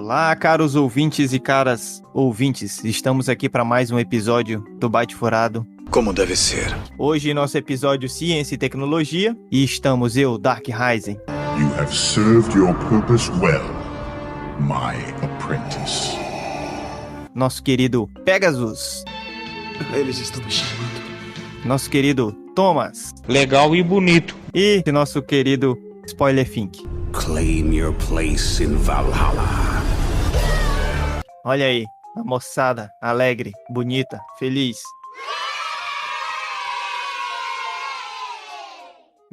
Olá, caros ouvintes e caras ouvintes. Estamos aqui para mais um episódio do Byte Furado. Como deve ser. Hoje, nosso episódio Ciência e Tecnologia. E estamos eu, Dark Rising. You have served your purpose well, my apprentice. Nosso querido Pegasus. Eles estão me chamando. Nosso querido Thomas. Legal e bonito. E nosso querido Spoilerfink. Claim your place in Valhalla. Olha aí, a moçada alegre, bonita, feliz.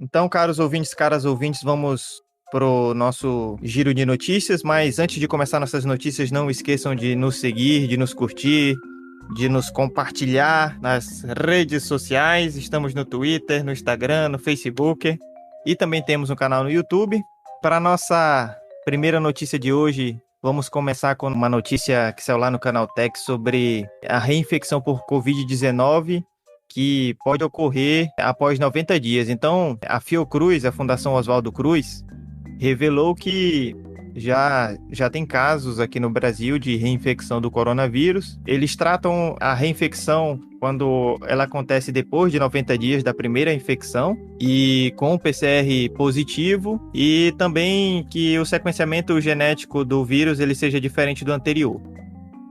Então, caros ouvintes, caras ouvintes, vamos pro nosso giro de notícias, mas antes de começar nossas notícias, não esqueçam de nos seguir, de nos curtir, de nos compartilhar nas redes sociais. Estamos no Twitter, no Instagram, no Facebook e também temos um canal no YouTube. Para a nossa primeira notícia de hoje, vamos começar com uma notícia que saiu lá no Canal Tech sobre a reinfecção por Covid-19 que pode ocorrer após 90 dias. Então, a Fiocruz, a Fundação Oswaldo Cruz, revelou que já tem casos aqui no Brasil de reinfecção do coronavírus. Eles tratam a reinfecção quando ela acontece depois de 90 dias da primeira infecção e com PCR positivo, e também que o sequenciamento genético do vírus ele seja diferente do anterior.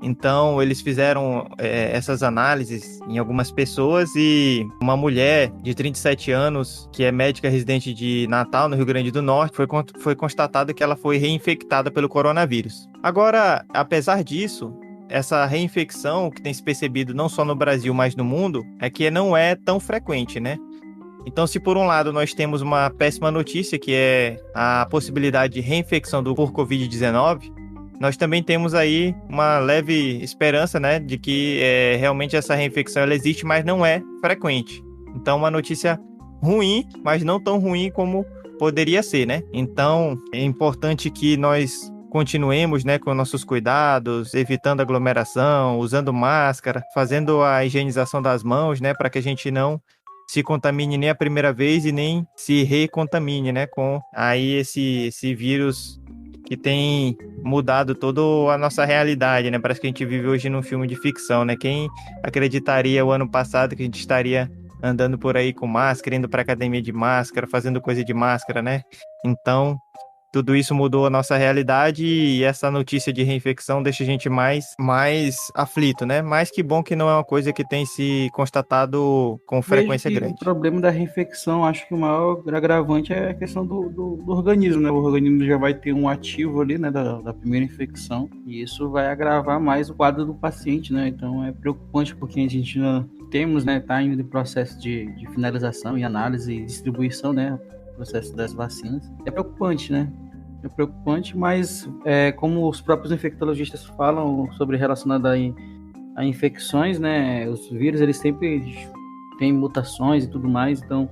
Então, eles fizeram essas análises em algumas pessoas e uma mulher de 37 anos, que é médica residente de Natal, no Rio Grande do Norte, foi constatado que ela foi reinfectada pelo coronavírus. Agora, apesar disso, essa reinfecção que tem se percebido não só no Brasil, mas no mundo, é que não é tão frequente, né? Então, se por um lado nós temos uma péssima notícia, que é a possibilidade de reinfecção por Covid-19, nós também temos aí uma leve esperança, né, de que realmente essa reinfecção ela existe, mas não é frequente. Então, uma notícia ruim, mas não tão ruim como poderia ser, né? Então, é importante que nós continuemos, né, com nossos cuidados, evitando aglomeração, usando máscara, fazendo a higienização das mãos, né, para que a gente não se contamine nem a primeira vez e nem se recontamine, né, com aí esse vírus que tem mudado toda a nossa realidade, né? Parece que a gente vive hoje num filme de ficção, né? Quem acreditaria o ano passado que a gente estaria andando por aí com máscara, indo para academia de máscara, fazendo coisa de máscara, né? Então, tudo isso mudou a nossa realidade e essa notícia de reinfecção deixa a gente mais aflito, né? Mas que bom que não é uma coisa que tem se constatado com frequência grande. O problema da reinfecção, acho que o maior agravante é a questão do organismo, né? O organismo já vai ter um ativo ali, né, da primeira infecção, e isso vai agravar mais o quadro do paciente, né? Então é preocupante porque a gente não temos, né, tá indo em processo de finalização e análise e distribuição, né? Processo das vacinas. É preocupante, né? É preocupante, mas como os próprios infectologistas falam sobre relacionado a infecções, né? Os vírus, eles sempre têm mutações e tudo mais, então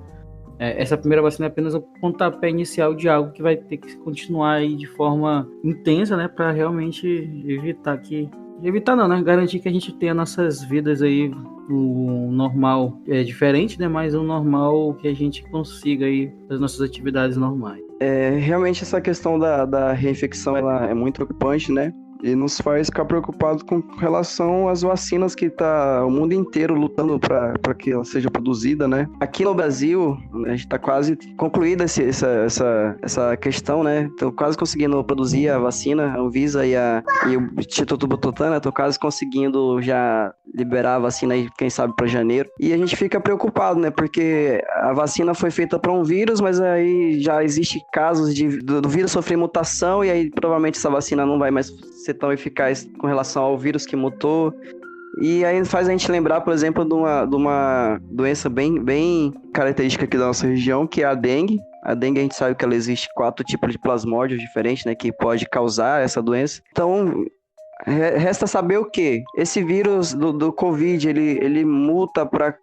essa primeira vacina é apenas o pontapé inicial de algo que vai ter que continuar aí de forma intensa, né? Para realmente garantir que a gente tenha nossas vidas aí, o normal é diferente, né? Mas o normal que a gente consiga aí as nossas atividades normais. Realmente essa questão da reinfecção ela é muito preocupante, né? E nos faz ficar preocupado com relação às vacinas que tá o mundo inteiro lutando para que ela seja produzida, né? Aqui no Brasil, a gente tá quase concluída essa questão, né? Tô quase conseguindo produzir a vacina, a Anvisa e o Instituto Butantan, né? Tô quase conseguindo já liberar a vacina aí, quem sabe para janeiro. E a gente fica preocupado, né? Porque a vacina foi feita para um vírus, mas aí já existe casos do vírus sofrer mutação e aí provavelmente essa vacina não vai mais ser tão eficaz com relação ao vírus que mutou. E aí faz a gente lembrar, por exemplo, de uma doença bem característica aqui da nossa região, que é a dengue. A dengue, a gente sabe que ela existe 4 tipos de plasmódios diferentes, né, que pode causar essa doença. Então, resta saber o quê? Esse vírus do Covid, ele muta para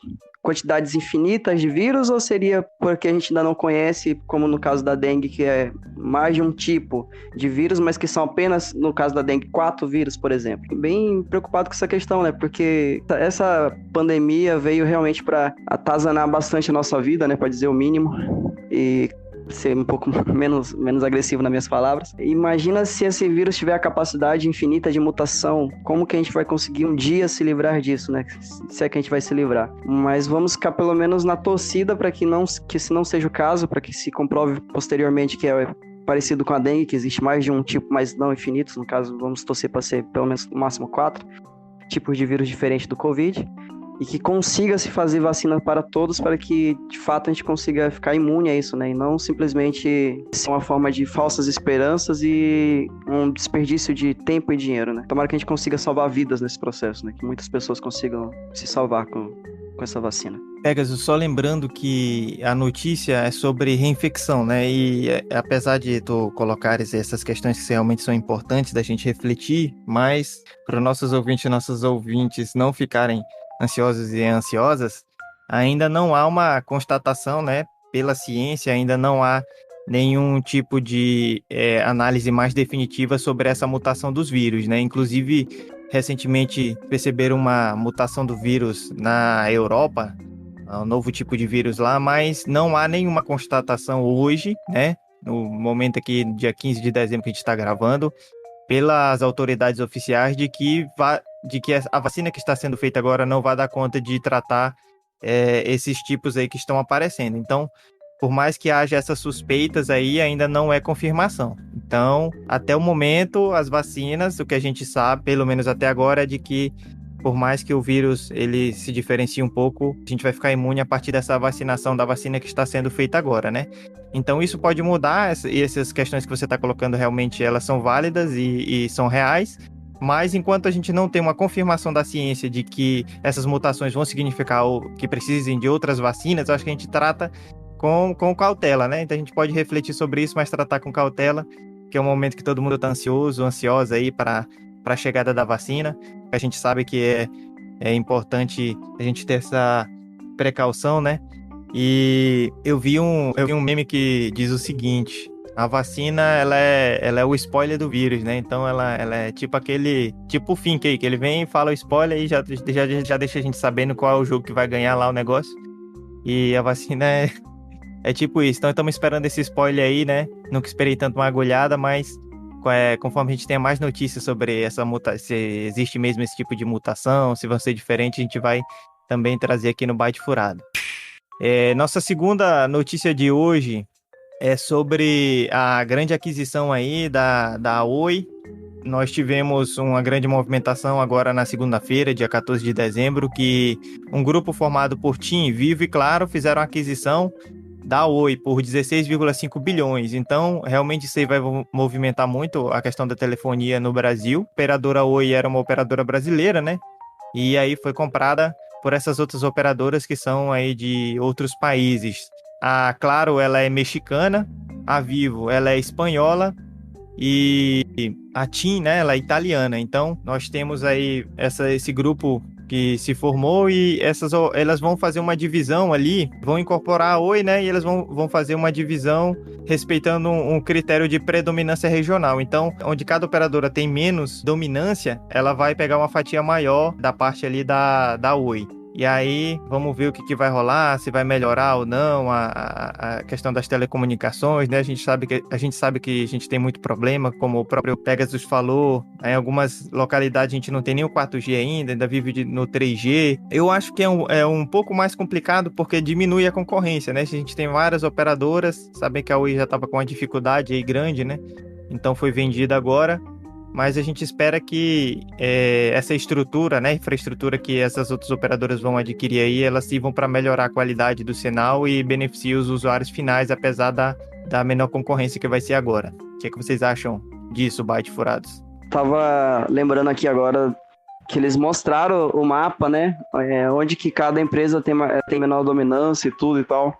quantidades infinitas de vírus, ou seria porque a gente ainda não conhece, como no caso da dengue, que é mais de um tipo de vírus, mas que são apenas, no caso da dengue, 4 vírus, por exemplo? Bem preocupado com essa questão, né? Porque essa pandemia veio realmente para atazanar bastante a nossa vida, né? Para dizer o mínimo. E ser um pouco menos agressivo nas minhas palavras. Imagina se esse vírus tiver a capacidade infinita de mutação, como que a gente vai conseguir um dia se livrar disso, né? Se é que a gente vai se livrar. Mas vamos ficar pelo menos na torcida para que se não seja o caso, para que se comprove posteriormente que é parecido com a dengue, que existe mais de um tipo, mas não infinitos. No caso, vamos torcer para ser pelo menos no máximo 4 tipos de vírus diferentes do Covid. E que consiga se fazer vacina para todos, para que, de fato, a gente consiga ficar imune a isso, né? E não simplesmente ser uma forma de falsas esperanças e um desperdício de tempo e dinheiro, né? Tomara que a gente consiga salvar vidas nesse processo, né? Que muitas pessoas consigam se salvar com essa vacina. Pegasus, só lembrando que a notícia é sobre reinfecção, né? E apesar de tu colocares essas questões que realmente são importantes da gente refletir, mas para os nossos ouvintes não ficarem ansiosos e ansiosas, ainda não há uma constatação, né, pela ciência, ainda não há nenhum tipo de análise mais definitiva sobre essa mutação dos vírus, né? Inclusive, recentemente perceberam uma mutação do vírus na Europa, um novo tipo de vírus lá, mas não há nenhuma constatação hoje, né, no momento aqui, dia 15 de dezembro que a gente está gravando, pelas autoridades oficiais de que a vacina que está sendo feita agora não vai dar conta de tratar esses tipos aí que estão aparecendo. Então, por mais que haja essas suspeitas aí, ainda não é confirmação. Então, até o momento, as vacinas, o que a gente sabe, pelo menos até agora, é de que por mais que o vírus ele se diferencie um pouco, a gente vai ficar imune a partir dessa vacinação, da vacina que está sendo feita agora, né? Então isso pode mudar, e essas questões que você está colocando realmente elas são válidas e são reais, mas enquanto a gente não tem uma confirmação da ciência de que essas mutações vão significar que precisem de outras vacinas, eu acho que a gente trata com cautela, né? Então a gente pode refletir sobre isso, mas tratar com cautela, que é um momento que todo mundo está ansiosa aí para a chegada da vacina. A gente sabe que é importante a gente ter essa precaução, né? E eu vi um meme que diz o seguinte: a vacina, ela é o spoiler do vírus, né? Então ela é tipo o Fink aí, que ele vem e fala o spoiler e já deixa a gente sabendo qual é o jogo que vai ganhar lá o negócio. E a vacina é tipo isso. Então estamos esperando esse spoiler aí, né? Nunca esperei tanto uma agulhada, mas conforme a gente tenha mais notícias sobre essa mutação, se existe mesmo esse tipo de mutação, se vão ser diferentes, a gente vai também trazer aqui no Byte Furado. Nossa segunda notícia de hoje é sobre a grande aquisição aí da Oi. Nós tivemos uma grande movimentação agora na segunda-feira, dia 14 de dezembro, que um grupo formado por TIM, Vivo e Claro fizeram a aquisição da Oi por 16,5 bilhões. Então, realmente isso aí vai movimentar muito a questão da telefonia no Brasil. A operadora Oi era uma operadora brasileira, né? E aí foi comprada por essas outras operadoras que são aí de outros países. A Claro, ela é mexicana, a Vivo, ela é espanhola e a TIM, né, ela é italiana. Então, nós temos aí esse grupo que se formou e elas vão fazer uma divisão ali, vão incorporar a Oi, né, e elas vão fazer uma divisão respeitando um critério de predominância regional. Então, onde cada operadora tem menos dominância, ela vai pegar uma fatia maior da parte ali da Oi. E aí, vamos ver o que vai rolar, se vai melhorar ou não a questão das telecomunicações, né? A gente sabe que a gente tem muito problema, como o próprio Pegasus falou, em algumas localidades a gente não tem nem o 4G ainda vive no 3G. Eu acho que é um pouco mais complicado porque diminui a concorrência, né? Se a gente tem várias operadoras, sabem que a Oi já estava com uma dificuldade aí grande, né? Então foi vendida agora. Mas a gente espera que essa estrutura, né, infraestrutura que essas outras operadoras vão adquirir aí, elas sirvam para melhorar a qualidade do sinal e beneficiar os usuários finais, apesar da menor concorrência que vai ser agora. O que vocês acham disso, Byte Furados? Tava lembrando aqui agora que eles mostraram o mapa, né, onde que cada empresa tem menor dominância e tudo e tal.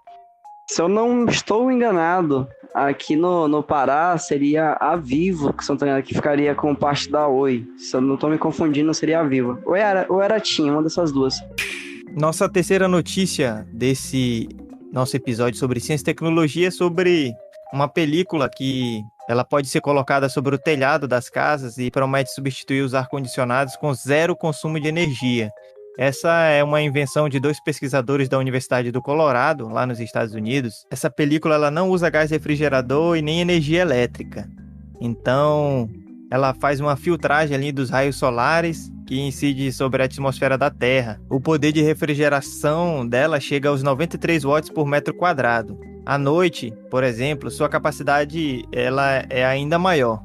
Se eu não estou enganado, aqui no Pará seria a Vivo, que ficaria com parte da Oi. Se eu não estou me confundindo, seria a Vivo. Ou era a TIM, uma dessas duas. Nossa terceira notícia desse nosso episódio sobre ciência e tecnologia é sobre uma película que ela pode ser colocada sobre o telhado das casas e promete substituir os ar-condicionados com zero consumo de energia. Essa é uma invenção de 2 pesquisadores da Universidade do Colorado, lá nos Estados Unidos. Essa película ela não usa gás refrigerador e nem energia elétrica. Então, ela faz uma filtragem ali dos raios solares que incide sobre a atmosfera da Terra. O poder de refrigeração dela chega aos 93 watts por metro quadrado. À noite, por exemplo, sua capacidade ela é ainda maior.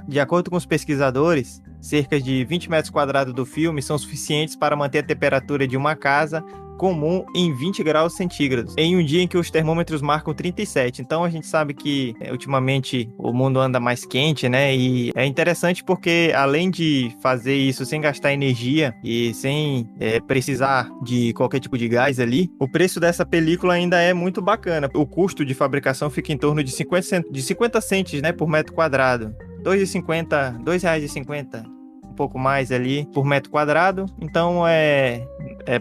De acordo com os pesquisadores, cerca de 20 metros quadrados do filme são suficientes para manter a temperatura de uma casa comum em 20 graus centígrados, em um dia em que os termômetros marcam 37. Então a gente sabe que ultimamente o mundo anda mais quente, né? E é interessante porque além de fazer isso sem gastar energia e sem precisar de qualquer tipo de gás ali, o preço dessa película ainda é muito bacana. O custo de fabricação fica em torno de 50 centes, né, por metro quadrado. R$2,50, um pouco mais ali por metro quadrado. Então é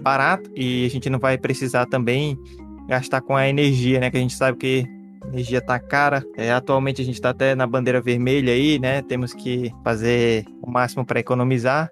barato e a gente não vai precisar também gastar com a energia, né? Que a gente sabe que a energia tá cara. Atualmente a gente tá até na bandeira vermelha aí, né? Temos que fazer o máximo para economizar.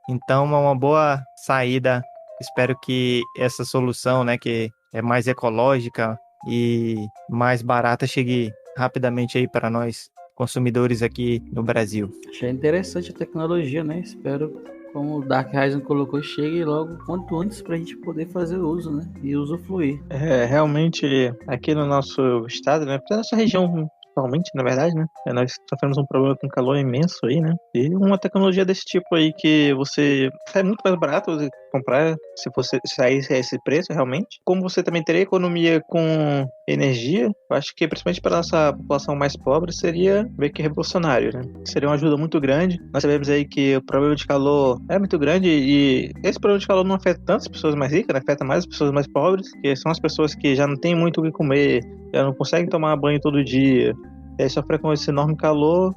Então é uma boa saída. Espero que essa solução, né, que é mais ecológica e mais barata, chegue rapidamente aí para nós consumidores aqui no Brasil. Achei interessante a tecnologia, né? Espero, como o Dark Horizon colocou, chegue logo quanto antes pra gente poder fazer uso, né? E usufruir. Realmente, aqui no nosso estado, né? Pra nossa região, principalmente, na verdade, né? Nós sofremos um problema com calor imenso aí, né? E uma tecnologia desse tipo aí que você sai muito mais barato você comprar se você saísse a esse preço realmente. Como você também teria economia com energia, eu acho que principalmente para nossa população mais pobre seria meio que revolucionário, né? Seria uma ajuda muito grande. Nós sabemos aí que o problema de calor é muito grande e esse problema de calor não afeta tanto as pessoas mais ricas, né? Afeta mais as pessoas mais pobres, que são as pessoas que já não têm muito o que comer, já não conseguem tomar banho todo dia, e aí sofrer com esse enorme calor,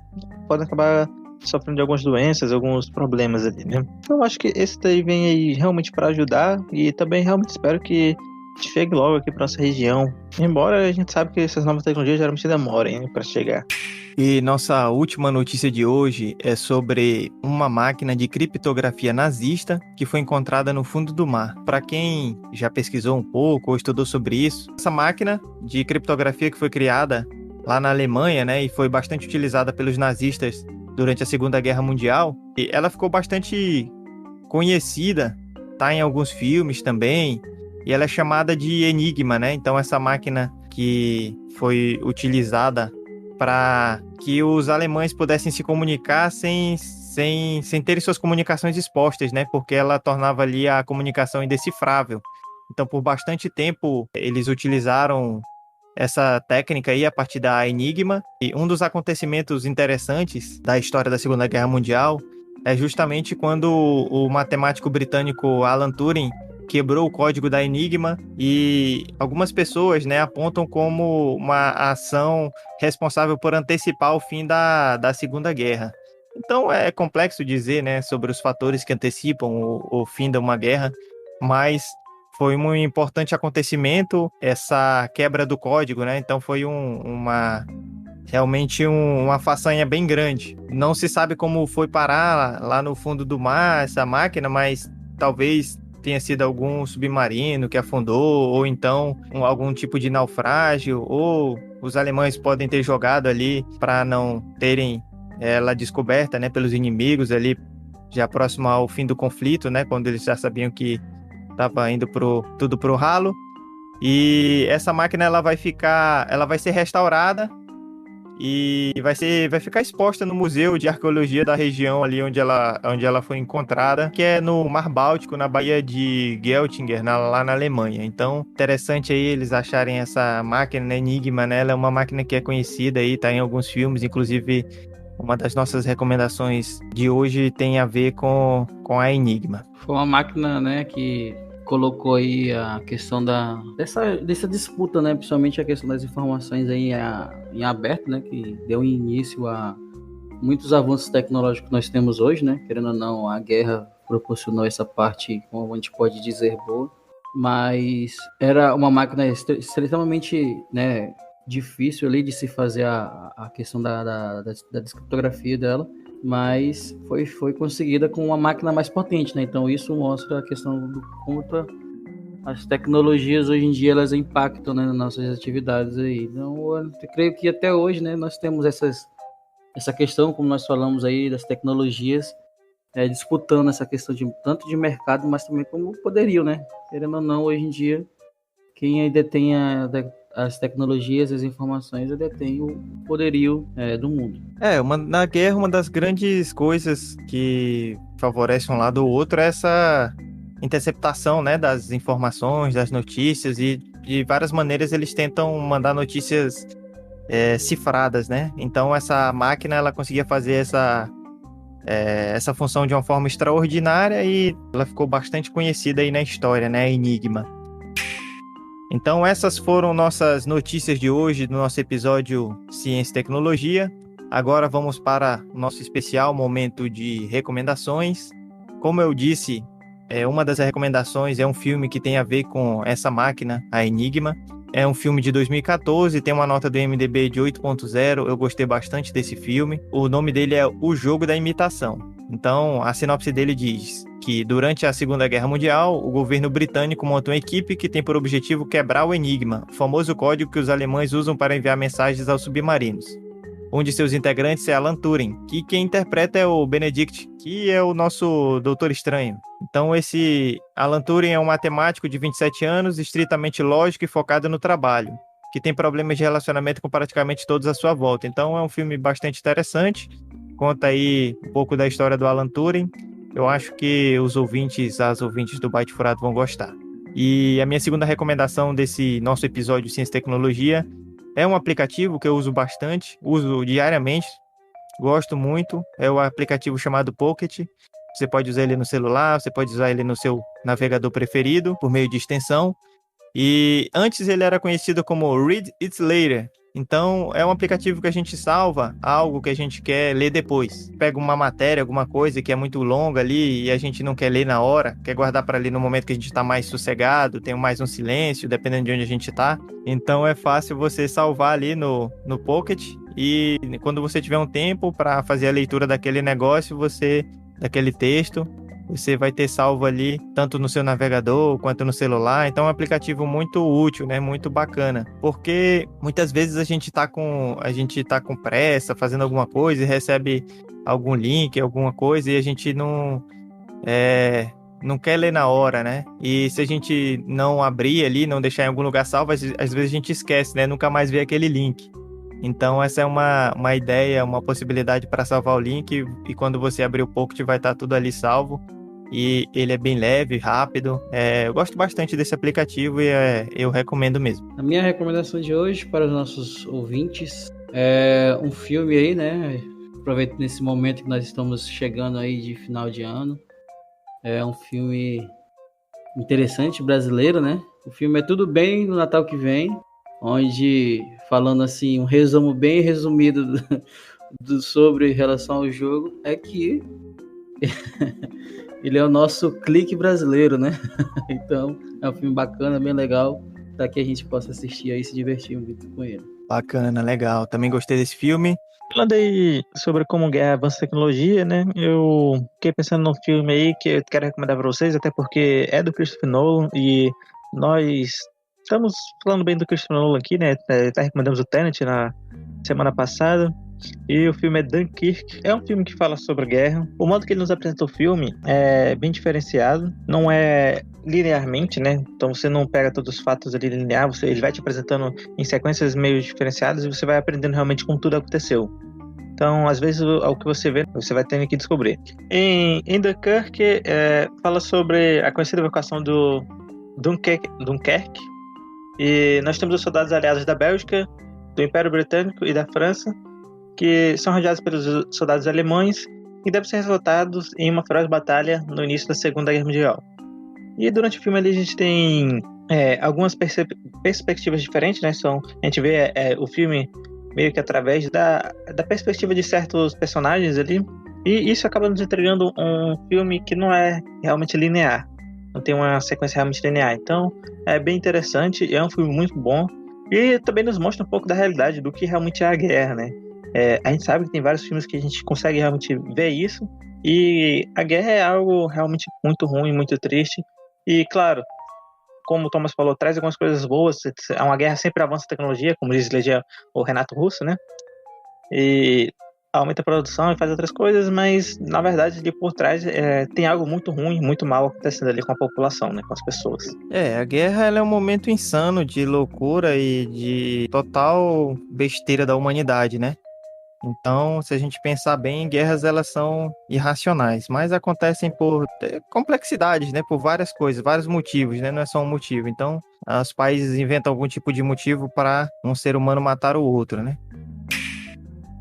podem acabar sofrendo de algumas doenças, alguns problemas ali, né? Então eu acho que esse daí vem aí realmente para ajudar e também realmente espero que chegue logo aqui para nossa região. Embora a gente sabe que essas novas tecnologias geralmente demorem, né, para chegar. E nossa última notícia de hoje é sobre uma máquina de criptografia nazista que foi encontrada no fundo do mar. Para quem já pesquisou um pouco ou estudou sobre isso, essa máquina de criptografia que foi criada lá na Alemanha, né, e foi bastante utilizada pelos nazistas durante a Segunda Guerra Mundial, e ela ficou bastante conhecida, tá em alguns filmes também, e ela é chamada de Enigma, né? Então essa máquina que foi utilizada para que os alemães pudessem se comunicar sem terem suas comunicações expostas, né? Porque ela tornava ali a comunicação indecifrável. Então por bastante tempo eles utilizaram essa técnica aí a partir da Enigma. E um dos acontecimentos interessantes da história da Segunda Guerra Mundial é justamente quando o matemático britânico Alan Turing quebrou o código da Enigma e algumas pessoas, né, apontam como uma ação responsável por antecipar o fim da Segunda Guerra. Então é complexo dizer, né, sobre os fatores que antecipam o fim de uma guerra, mas foi um importante acontecimento essa quebra do código, né? Então foi realmente uma façanha bem grande. Não se sabe como foi parar lá no fundo do mar essa máquina, mas talvez tenha sido algum submarino que afundou, ou então algum tipo de naufrágio, ou os alemães podem ter jogado ali para não terem ela descoberta, né, pelos inimigos ali já próximo ao fim do conflito, né, quando eles já sabiam que estava indo tudo pro ralo. E essa máquina ela vai ser restaurada e vai ficar exposta no Museu de Arqueologia da região ali onde ela foi encontrada, que é no Mar Báltico, na Baía de Geltinger, lá na Alemanha. Então, interessante aí eles acharem essa máquina, né, Enigma, né? Ela é uma máquina que é conhecida aí, tá em alguns filmes, inclusive uma das nossas recomendações de hoje tem a ver com a Enigma. Foi uma máquina, né, que colocou aí a questão dessa disputa, né, principalmente a questão das informações aí em aberto, né, que deu início a muitos avanços tecnológicos que nós temos hoje, né, querendo ou não, a guerra proporcionou essa parte, como a gente pode dizer, boa, mas era uma máquina extremamente, né, difícil ali de se fazer a questão da descriptografia dela, mas foi conseguida com uma máquina mais potente, né? Então isso mostra a questão do quanto as tecnologias hoje em dia elas impactam, né, nas nossas atividades aí. Então eu creio que até hoje, né, nós temos essa questão, como nós falamos aí, das tecnologias disputando essa questão de tanto de mercado, mas também como poderio, né? Querendo ou não, hoje em dia, quem aí detém as tecnologias, as informações, detém o poderio do mundo. Na guerra, uma das grandes coisas que favorece um lado ou outro é essa interceptação, né, das informações, das notícias, e de várias maneiras eles tentam mandar notícias cifradas, né? Então essa máquina ela conseguia fazer essa função de uma forma extraordinária e ela ficou bastante conhecida aí na história, né? Enigma. Então essas foram nossas notícias de hoje do nosso episódio Ciência e Tecnologia. Agora vamos para o nosso especial momento de recomendações. Como eu disse, uma das recomendações é um filme que tem a ver com essa máquina, a Enigma. É um filme de 2014, tem uma nota do IMDb de 8.0. Eu gostei bastante desse filme. O nome dele é O Jogo da Imitação. Então, a sinopse dele diz que durante a Segunda Guerra Mundial, o governo britânico monta uma equipe que tem por objetivo quebrar o Enigma, o famoso código que os alemães usam para enviar mensagens aos submarinos. Um de seus integrantes é Alan Turing, que quem interpreta é o Benedict, que é o nosso Doutor Estranho. Então esse Alan Turing é um matemático de 27 anos, estritamente lógico e focado no trabalho, que tem problemas de relacionamento com praticamente todos à sua volta. Então é um filme bastante interessante, conta aí um pouco da história do Alan Turing. Eu acho que as ouvintes do Byte Furado vão gostar. E a minha segunda recomendação desse nosso episódio de Ciência e Tecnologia é um aplicativo que eu uso bastante, uso diariamente, gosto muito. É o aplicativo chamado Pocket. Você pode usar ele no celular, você pode usar ele no seu navegador preferido, por meio de extensão. E antes ele era conhecido como Read It Later. Então é um aplicativo que a gente salva algo que a gente quer ler depois. Pega uma matéria, alguma coisa que é muito longa ali e a gente não quer ler na hora, quer guardar para ler no momento que a gente está mais sossegado, tem mais um silêncio, dependendo de onde a gente está. Então é fácil você salvar ali no Pocket, e quando você tiver um tempo para fazer a leitura daquele negócio, daquele texto, você vai ter salvo ali, tanto no seu navegador quanto no celular. Então é um aplicativo muito útil, né? Muito bacana. Porque muitas vezes a gente tá com pressa, fazendo alguma coisa e recebe algum link, alguma coisa, e a gente não quer ler na hora, né? E se a gente não abrir ali, não deixar em algum lugar salvo, às vezes a gente esquece, né? Nunca mais vê aquele link. Então essa é uma ideia, uma possibilidade para salvar o link, e quando você abrir o Pocket vai estar tudo ali salvo. E ele é bem leve, rápido. Eu gosto bastante desse aplicativo e eu recomendo mesmo. A minha recomendação de hoje para os nossos ouvintes é um filme aí, né? Aproveito nesse momento que nós estamos chegando aí de final de ano. É um filme interessante, brasileiro, né? O filme é Tudo Bem no Natal que Vem, onde, falando assim, um resumo bem resumido sobre relação ao jogo, é que ele é o nosso clique brasileiro, né? Então, é um filme bacana, bem legal, para que a gente possa assistir aí e se divertir muito com ele. Bacana, legal. Também gostei desse filme. Falando aí sobre como guerra avança a tecnologia, né? Eu fiquei pensando num filme aí que eu quero recomendar para vocês, até porque é do Christopher Nolan e nós estamos falando bem do Christopher Nolan aqui, né? Até recomendamos o Tenet na semana passada. E o filme é Dunkirk. É um filme que fala sobre guerra. O modo que ele nos apresenta o filme é bem diferenciado. Não é linearmente, né? Então você não pega todos os fatos ali linear. Ele vai te apresentando em sequências meio diferenciadas e você vai aprendendo realmente como tudo aconteceu. Então, às vezes, o que você vê, você vai tendo que descobrir. Em Dunkirk, fala sobre a conhecida evocação do Dunkerque. E nós temos os soldados aliados da Bélgica, do Império Britânico e da França, que são rodeados pelos soldados alemães e devem ser derrotados em uma feroz batalha no início da Segunda Guerra Mundial. E durante o filme ali a gente tem algumas perspectivas diferentes, né? A gente vê o filme meio que através da perspectiva de certos personagens ali, e isso acaba nos entregando um filme que não é realmente linear, não tem uma sequência realmente linear. Então é bem interessante, é um filme muito bom e também nos mostra um pouco da realidade do que realmente é a guerra, né? A gente sabe que tem vários filmes que a gente consegue realmente ver isso, e a guerra é algo realmente muito ruim, muito triste. E claro, como o Thomas falou, traz algumas coisas boas. Uma guerra sempre avança a tecnologia, como diz o Renato Russo, né? E aumenta a produção e faz outras coisas, mas na verdade ali por trás tem algo muito ruim, muito mal acontecendo ali com a população, né? Com as pessoas. A guerra ela é um momento insano de loucura e de total besteira da humanidade, né? Então, se a gente pensar bem, guerras elas são irracionais, mas acontecem por complexidades, né? Por várias coisas, vários motivos, né? Não é só um motivo. Então, os países inventam algum tipo de motivo para um ser humano matar o outro, né?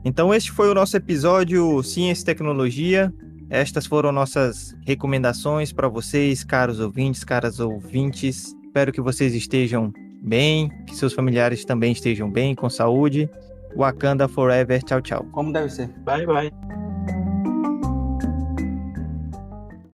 Então, este foi o nosso episódio Ciência e Tecnologia. Estas foram nossas recomendações para vocês, caros ouvintes, caras ouvintes. Espero que vocês estejam bem, que seus familiares também estejam bem, com saúde. Wakanda Forever, tchau, tchau. Como deve ser. Bye, bye.